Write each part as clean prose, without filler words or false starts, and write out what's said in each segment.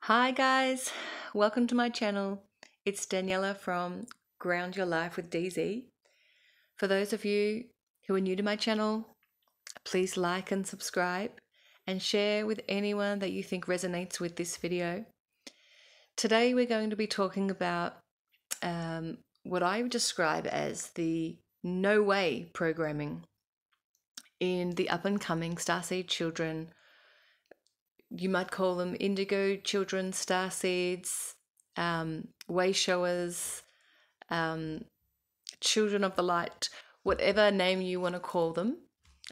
Hi guys, welcome to my channel. It's Daniela from Ground Your Life with DZ. For those of you who are new to my channel, please like and subscribe and share with anyone that you think resonates with this video. Today we're going to be talking about what I would describe as the no way programming in the up and coming Starseed children. You might call them indigo children, starseeds, way showers, children of the light, whatever name you want to call them.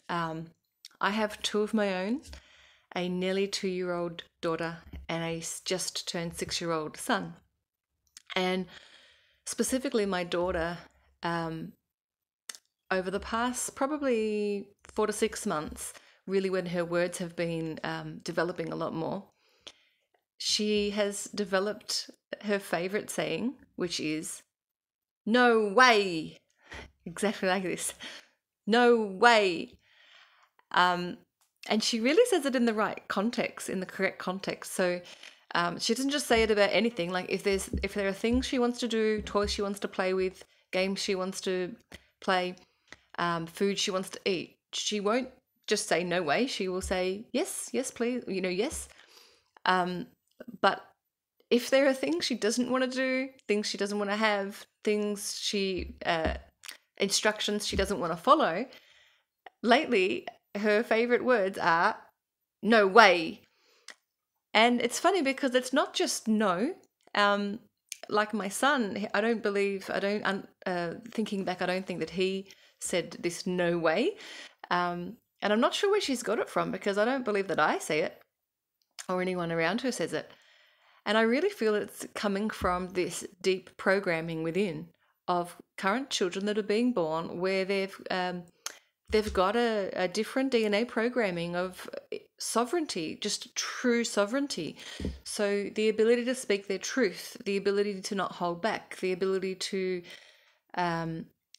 I have two of my own, a nearly 2-year-old daughter and a just turned 6-year-old son. And specifically my daughter, over the past probably 4 to 6 months, really when her words have been developing a lot more, she has developed her favorite saying, which is, "No way!" Exactly like this. No way. And she really says it in the right context, in the correct context. So she doesn't just say it about anything. Like if there are things she wants to do, toys she wants to play with, games she wants to play, food she wants to eat, she won't just say no way. She will say yes, yes, please, yes. But if there are things she doesn't want to do, things she doesn't want to have, things instructions she doesn't want to follow, lately her favorite words are no way. And it's funny because it's not just no. Like my son, thinking back, I don't think that he said this no way. And I'm not sure where she's got it from because I don't believe that I say it or anyone around her says it. And I really feel it's coming from this deep programming within of current children that are being born, where they've got a different DNA programming of sovereignty, just true sovereignty. So the ability to speak their truth, the ability to not hold back, the ability to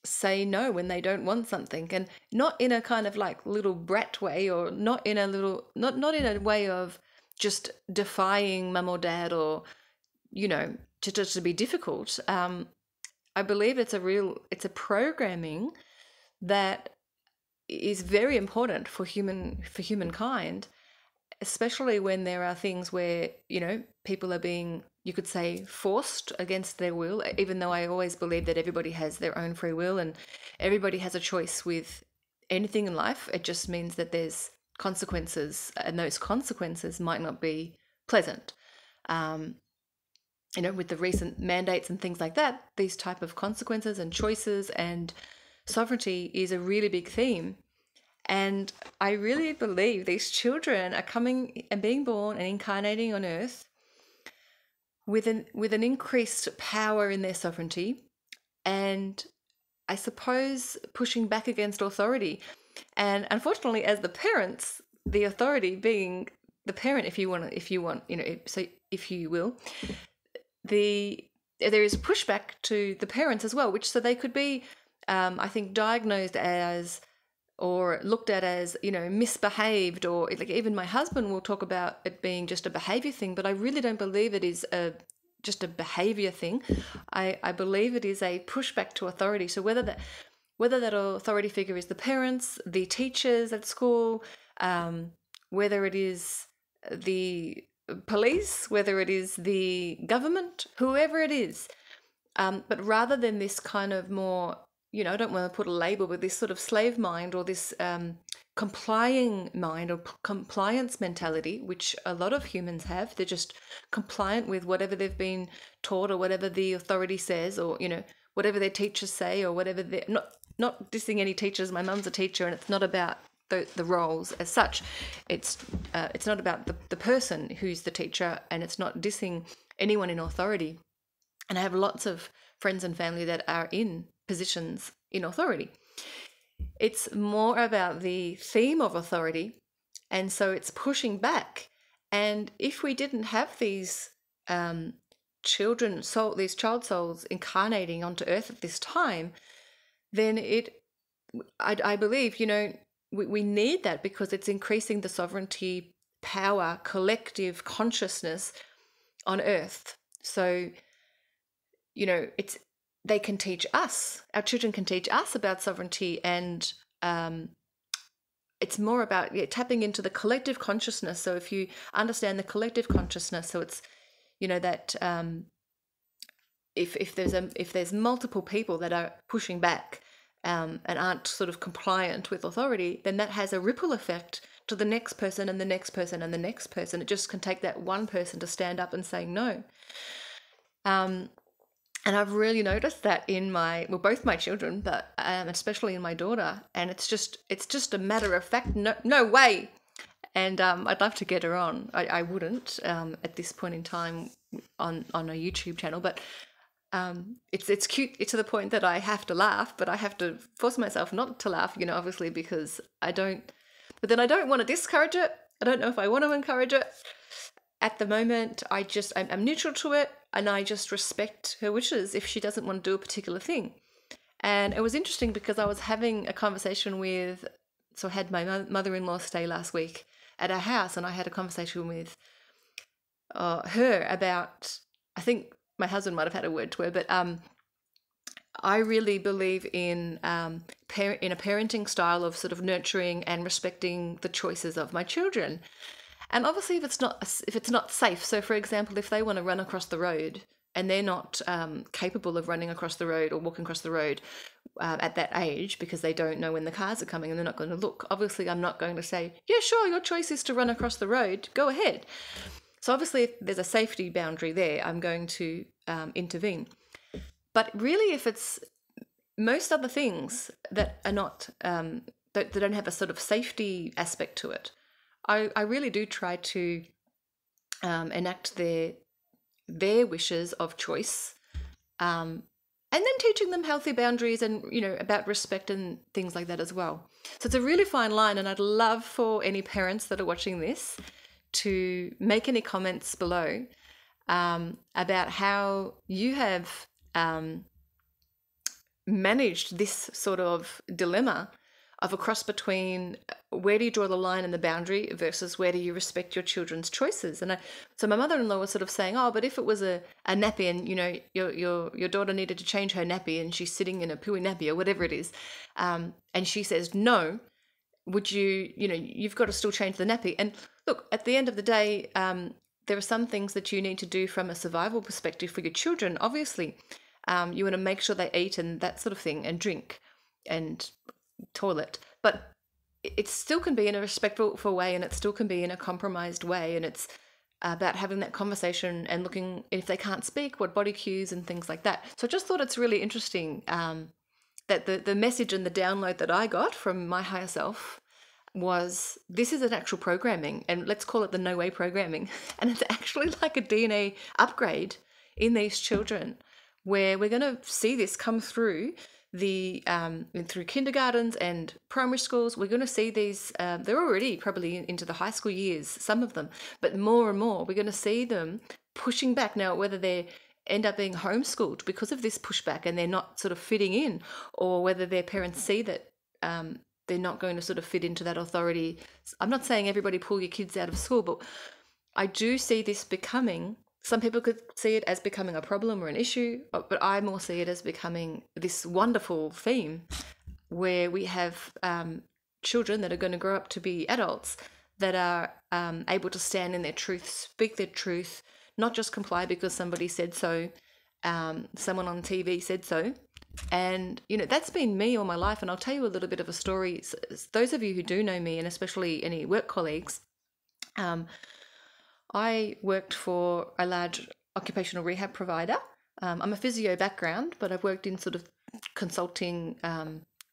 say no when they don't want something, and not in a kind of like little brat way, or not in a way of just defying mum or dad, or to be difficult. I believe it's a programming that is very important for humankind, especially when there are things where people are being, you could say, forced against their will, even though I always believe that everybody has their own free will and everybody has a choice with anything in life. It just means that there's consequences, and those consequences might not be pleasant. With the recent mandates and things like that, these type of consequences and choices and sovereignty is a really big theme. And I really believe these children are coming and being born and incarnating on Earth with an increased power in their sovereignty, and I suppose pushing back against authority. And unfortunately, as the parents, the authority being the parent, if you want, so if you will, there is pushback to the parents as well, which so they could be, I think, diagnosed as or looked at as, misbehaved, or like even my husband will talk about it being just a behavior thing, but I really don't believe it is just a behavior thing. I believe it is a pushback to authority. So whether that authority figure is the parents, the teachers at school, whether it is the police, whether it is the government, whoever it is, but rather than this kind of more, I don't want to put a label, but this sort of slave mind, or this complying mind, or compliance mentality, which a lot of humans have. They're just compliant with whatever they've been taught, or whatever the authority says, or whatever their teachers say, or whatever they're not dissing any teachers. My mum's a teacher, and it's not about the roles as such. It's not about the person who's the teacher, and it's not dissing anyone in authority. And I have lots of friends and family that are in positions in authority. It's more about the theme of authority, and so it's pushing back. And if we didn't have these these child souls incarnating onto Earth at this time, then I believe, we need that, because it's increasing the sovereignty, power, collective consciousness on earth. So, you know, they can teach us, our children can teach us about sovereignty, and it's more about tapping into the collective consciousness. So if you understand the collective consciousness, so it's, you know, that if there's multiple people that are pushing back and aren't sort of compliant with authority, then that has a ripple effect to the next person and the next person and the next person. It just can take that one person to stand up and say no. And I've really noticed that in both my children, but especially in my daughter. And it's just a matter of fact, no way. And I'd love to get her on. I wouldn't at this point in time on a YouTube channel, but it's cute. It's to the point that I have to laugh, but I have to force myself not to laugh, you know, obviously, because I don't want to discourage it. I don't know if I want to encourage it. At the moment, I'm neutral to it, and I just respect her wishes if she doesn't want to do a particular thing. And it was interesting because I was having a conversation so I had my mother-in-law stay last week at our house, and I had a conversation with her about, I think my husband might have had a word to her, but I really believe in a parenting style of sort of nurturing and respecting the choices of my children. And obviously, if it's not safe, so for example, if they want to run across the road and they're not capable of running across the road or walking across the road at that age because they don't know when the cars are coming and they're not going to look, obviously I'm not going to say, yeah, sure, your choice is to run across the road, go ahead. So obviously, if there's a safety boundary there, I'm going to intervene. But really, if it's most other things that are not, that don't have a sort of safety aspect to it, I really do try to enact their wishes of choice, and then teaching them healthy boundaries and, you know, about respect and things like that as well. So it's a really fine line, and I'd love for any parents that are watching this to make any comments below about how you have managed this sort of dilemma of a cross between where do you draw the line and the boundary versus where do you respect your children's choices. And so my mother-in-law was sort of saying, oh, but if it was a nappy and, you know, your daughter needed to change her nappy and she's sitting in a pooey nappy or whatever it is, and she says no, would you, you know, you've got to still change the nappy. And look, at the end of the day, there are some things that you need to do from a survival perspective for your children. Obviously, you want to make sure they eat and that sort of thing and drink and toilet, but it still can be in a respectful way, and it still can be in a compromised way, and it's about having that conversation and looking, if they can't speak, what body cues and things like that. So I just thought it's really interesting that the message and the download that I got from my higher self was, this is an actual programming, and let's call it the no way programming, and it's actually like a DNA upgrade in these children, where we're going to see this come through through kindergartens and primary schools. We're going to see these, they're already probably into the high school years, some of them, but more and more we're going to see them pushing back. Now, whether they end up being homeschooled because of this pushback and they're not sort of fitting in, or whether their parents see that they're not going to sort of fit into that authority. I'm not saying everybody pull your kids out of school, but I do see this becoming, some people could see it as becoming a problem or an issue, but I more see it as becoming this wonderful theme where we have children that are going to grow up to be adults that are able to stand in their truth, speak their truth, not just comply because somebody said so, someone on TV said so. And, you know, that's been me all my life. And I'll tell you a little bit of a story. So, those of you who do know me, and especially any work colleagues, I worked for a large occupational rehab provider. I'm a physio background, but I've worked in sort of consulting,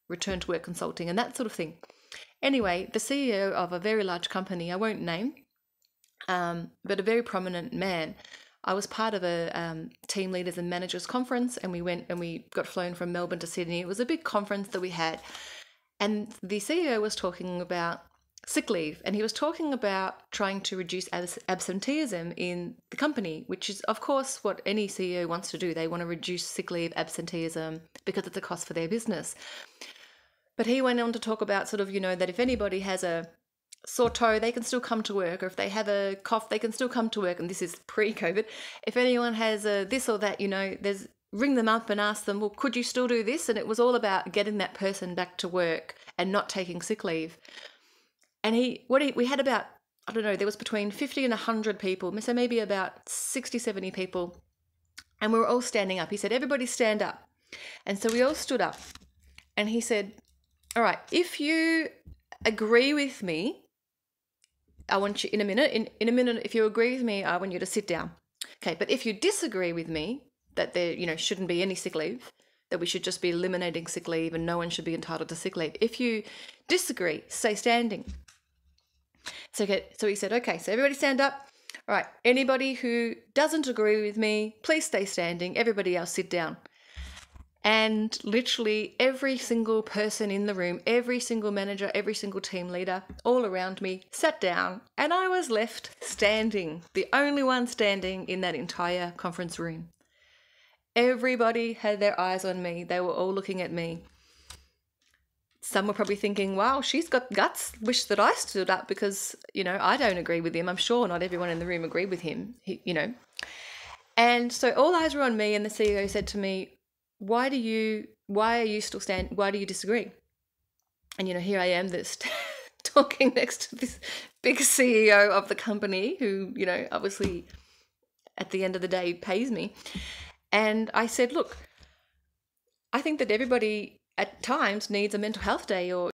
return to work consulting and that sort of thing. Anyway, the CEO of a very large company, I won't name, but a very prominent man, I was part of a team leaders and managers conference, and we went and we got flown from Melbourne to Sydney. It was a big conference that we had, and the CEO was talking about sick leave, and he was talking about trying to reduce absenteeism in the company, which is, of course, what any CEO wants to do. They want to reduce sick leave, absenteeism, because it's a cost for their business. But he went on to talk about sort of, you know, that if anybody has a sore toe, they can still come to work, or if they have a cough, they can still come to work. And this is pre-COVID. If anyone has a this or that, there's ring them up and ask them, well, could you still do this? And it was all about getting that person back to work and not taking sick leave. And we had about, I don't know, there was between 50 and 100 people, so maybe about 60, 70 people. And we were all standing up. He said, everybody stand up. And so we all stood up. And he said, all right, if you agree with me, I want you in a minute, if you agree with me, I want you to sit down. Okay, but if you disagree with me, that there, shouldn't be any sick leave, that we should just be eliminating sick leave and no one should be entitled to sick leave. If you disagree, stay standing. So he said, okay, so everybody stand up. All right, anybody who doesn't agree with me, please stay standing. Everybody else sit down. And literally every single person in the room, every single manager, every single team leader, all around me, sat down, and I was left standing, the only one standing in that entire conference room. Everybody had their eyes on me. They were all looking at me. Some were probably thinking, wow, she's got guts. Wish that I stood up because, I don't agree with him. I'm sure not everyone in the room agreed with him, And so all eyes were on me, and the CEO said to me, why are you still standing? Why do you disagree? And, here I am talking next to this big CEO of the company who, obviously at the end of the day pays me. And I said, look, I think that everybody at times needs a mental health day, or